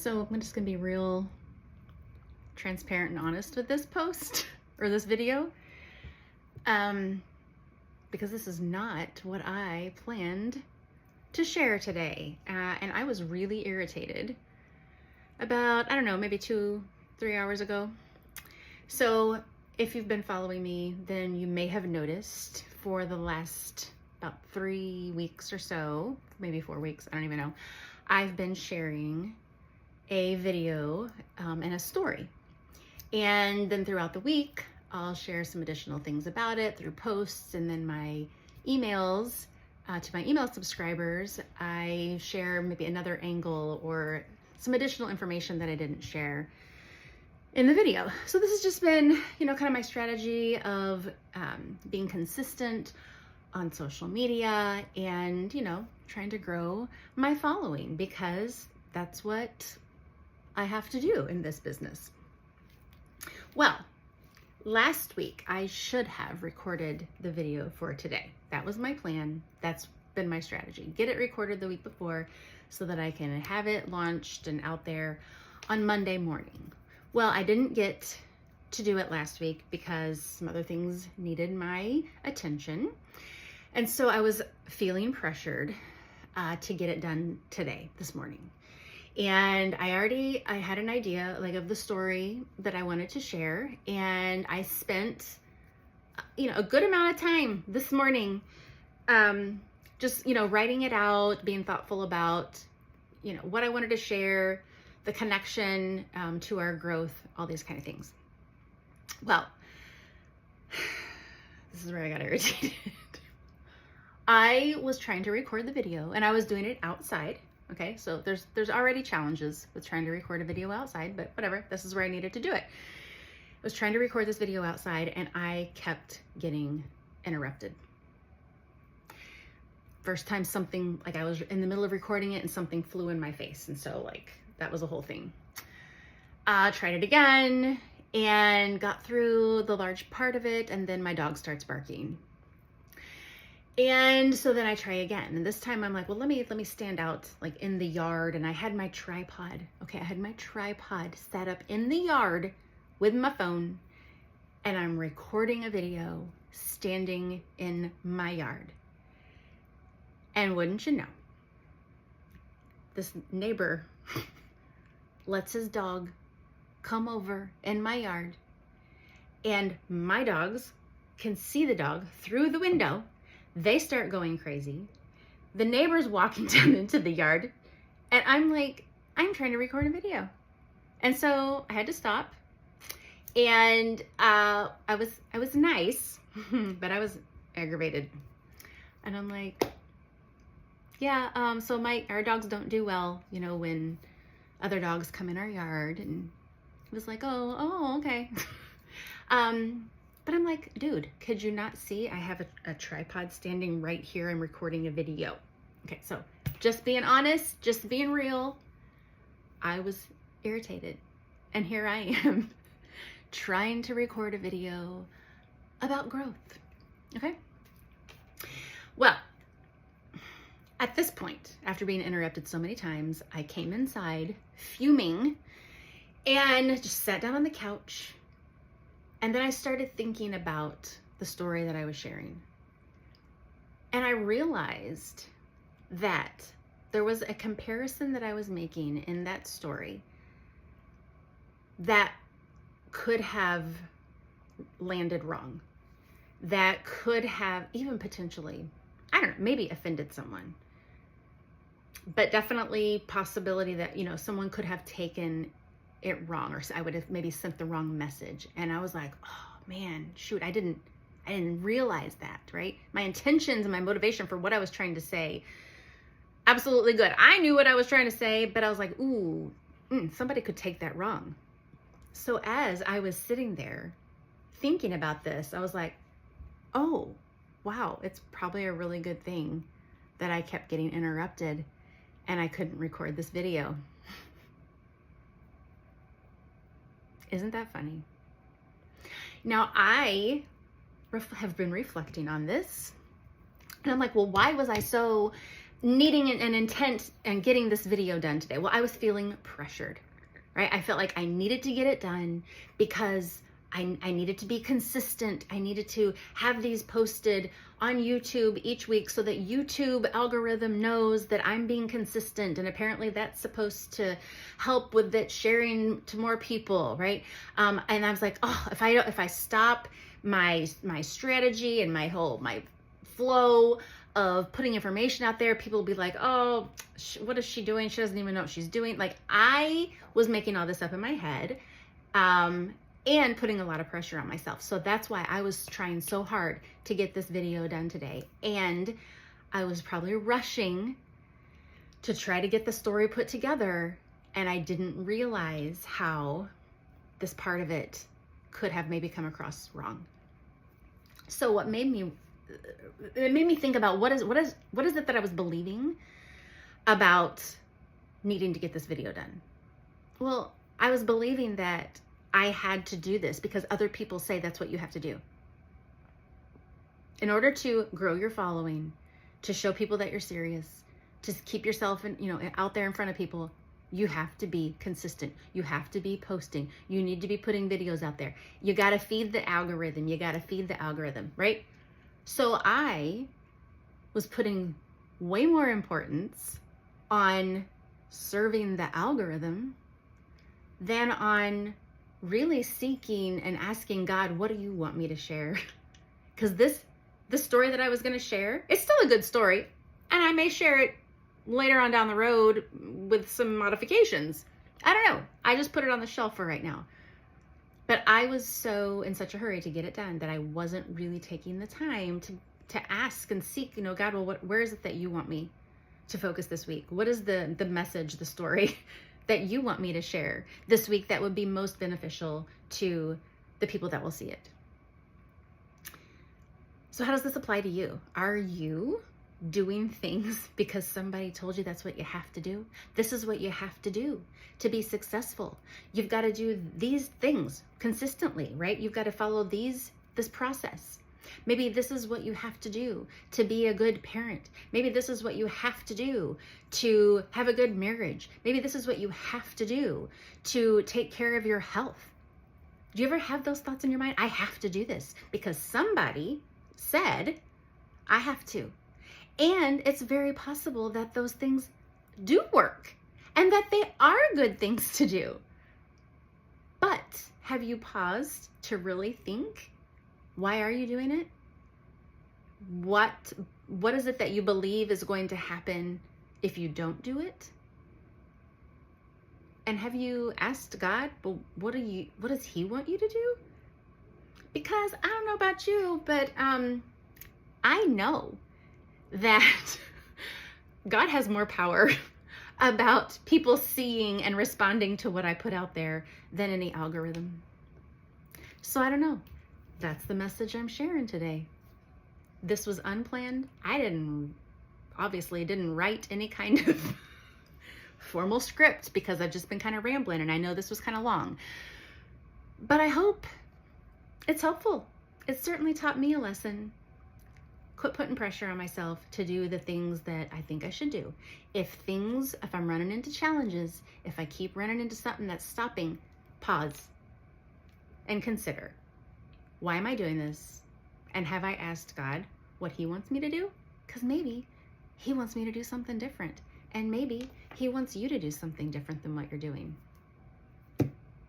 So I'm just gonna be real transparent and honest with this post or this video, because this is not what I planned to share today. And I was really irritated about, I don't know, maybe 2-3 hours ago. So if you've been following me, then you may have noticed for the last about 3 weeks or so, maybe 4 weeks, I don't even know, I've been sharing a video and a story. And then throughout the week, I'll share some additional things about it through posts, and then my emails to my email subscribers, I share maybe another angle or some additional information that I didn't share in the video. So this has just been, kind of my strategy of being consistent on social media and, trying to grow my following, because that's what I have to do in this business. Well, last week I should have recorded the video for today. That was my plan. That's been my strategy. Get it recorded the week before so that I can have it launched and out there on Monday morning. Well, I didn't get to do it last week because some other things needed my attention. And so I was feeling pressured to get it done today, this morning. And I had an idea of the story that I wanted to share. And I spent, a good amount of time this morning, just, writing it out, being thoughtful about, what I wanted to share, the connection to our growth, all these kind of things. Well, this is where I got irritated. I was trying to record the video and I was doing it outside. Okay, so there's already challenges with trying to record a video outside, but whatever, this is where I needed to do it. I was trying to record this video outside and I kept getting interrupted. First time something, I was in the middle of recording it and something flew in my face. And so that was a whole thing. Tried it again and got through the large part of it, and then my dog starts barking. And so then I try again. And this time I'm like, well, let me stand out in the yard. And I had my tripod. Okay, I had my tripod set up in the yard with my phone, and I'm recording a video standing in my yard. And wouldn't you know, this neighbor lets his dog come over in my yard, and my dogs can see the dog through the window. They start going crazy. The neighbor's walking down into the yard, and I'm trying to record a video. And so I had to stop, and I was nice, but I was aggravated. And I'm like, yeah, so our dogs don't do well, when other dogs come in our yard. And he was like, oh, okay. But I'm like, dude, could you not see I have a tripod standing right here and recording a video? Okay, so just being honest, just being real, I was irritated. And here I am trying to record a video about growth. Okay? Well, at this point, after being interrupted so many times, I came inside fuming and just sat down on the couch. And then I started thinking about the story that I was sharing. And I realized that there was a comparison that I was making in that story that could have landed wrong, that could have even potentially, I don't know, maybe offended someone. But definitely possibility that, someone could have taken it wrong, or I would have maybe sent the wrong message. And I was like, oh man, shoot, I didn't realize that, right? My intentions and my motivation for what I was trying to say, absolutely good. I knew what I was trying to say, but I was like, ooh, somebody could take that wrong. So as I was sitting there thinking about this, I was like, oh, wow, it's probably a really good thing that I kept getting interrupted and I couldn't record this video. Isn't that funny? Now, I have been reflecting on this, and I'm like, well, why was I so needing an intent and getting this video done today? Well, I was feeling pressured, right? I felt like I needed to get it done because I needed to be consistent. I needed to have these posted on YouTube each week so that YouTube algorithm knows that I'm being consistent. And apparently that's supposed to help with that sharing to more people, right? And I was like, oh, if I stop my strategy and my flow of putting information out there, people will be like, oh, what is she doing? She doesn't even know what she's doing. Like, I was making all this up in my head. And putting a lot of pressure on myself. So that's why I was trying so hard to get this video done today. And I was probably rushing to try to get the story put together. And I didn't realize how this part of it could have maybe come across wrong. So it made me think about what is it that I was believing about needing to get this video done? Well, I was believing that I had to do this because other people say that's what you have to do. In order to grow your following, to show people that you're serious, to keep yourself out there in front of people, you have to be consistent. You have to be posting. You need to be putting videos out there. You got to feed the algorithm. Right? So I was putting way more importance on serving the algorithm than on really seeking and asking God, what do you want me to share? Because the story that I was going to share, it's still a good story, and I may share it later on down the road with some modifications. I don't know. I just put it on the shelf for right now. But I was so in such a hurry to get it done that I wasn't really taking the time to ask and seek, God, well, where is it that you want me to focus this week? What is the message, the story that you want me to share this week that would be most beneficial to the people that will see it? So how does this apply to you? Are you doing things because somebody told you that's what you have to do? This is what you have to do to be successful. You've got to do these things consistently, right? You've got to follow this process. Maybe this is what you have to do to be a good parent. Maybe this is what you have to do to have a good marriage. Maybe this is what you have to do to take care of your health. Do you ever have those thoughts in your mind? I have to do this because somebody said I have to. And it's very possible that those things do work and that they are good things to do. But have you paused to really think? Why are you doing it? What is it that you believe is going to happen if you don't do it? And have you asked God, well, what does he want you to do? Because I don't know about you, but I know that God has more power about people seeing and responding to what I put out there than any algorithm. So I don't know. That's the message I'm sharing today. This was unplanned. I obviously didn't write any kind of formal script because I've just been kind of rambling and I know this was kind of long. But I hope it's helpful. It certainly taught me a lesson. Quit putting pressure on myself to do the things that I think I should do. If I'm running into challenges, if I keep running into something that's stopping, pause and consider. Why am I doing this? And have I asked God what he wants me to do? Because maybe he wants me to do something different. And maybe he wants you to do something different than what you're doing.